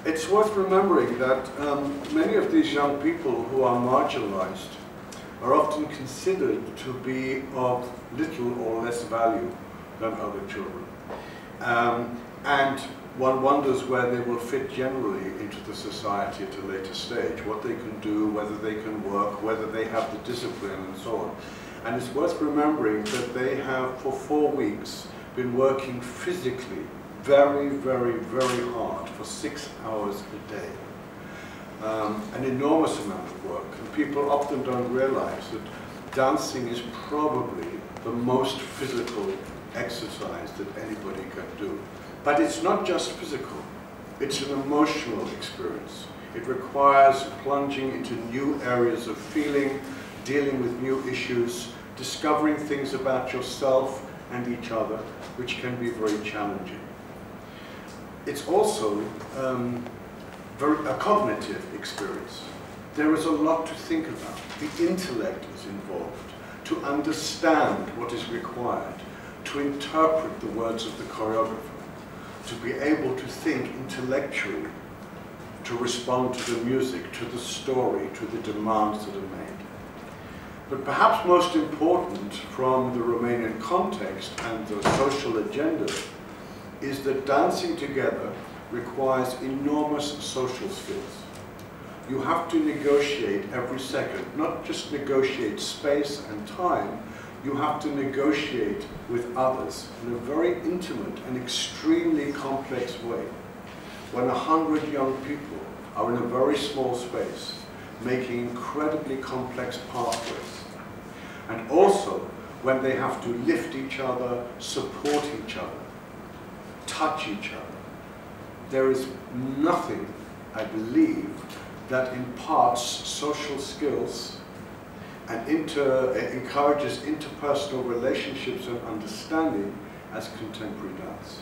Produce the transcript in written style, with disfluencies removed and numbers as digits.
It's worth remembering that many of these young people who are marginalized are often considered to be of little or less value than other children. And one wonders where they will fit generally into the society at a later stage, what they can do, whether they can work, whether they have the discipline and so on. And it's worth remembering that they have for 4 weeks been working physically very, very, very hard for 6 hours a day. An enormous amount of work, and people often don't realize that dancing is probably the most physical exercise that anybody can do. But it's not just physical, it's an emotional experience. It requires plunging into new areas of feeling, dealing with new issues, discovering things about yourself and each other, which can be very challenging. It's also a cognitive experience. There is a lot to think about. The intellect is involved, to understand what is required, to interpret the words of the choreographer, to be able to think intellectually, to respond to the music, to the story, to the demands that are made. But perhaps most important from the Romanian context and the social agenda is that dancing together requires enormous social skills. You have to negotiate every second, not just negotiate space and time, you have to negotiate with others in a very intimate and extremely complex way. When 100 young people are in a very small space, making incredibly complex pathways, and also when they have to lift each other, support each other, touch each other, there is nothing, I believe, that imparts social skills and encourages interpersonal relationships and understanding as contemporary dance.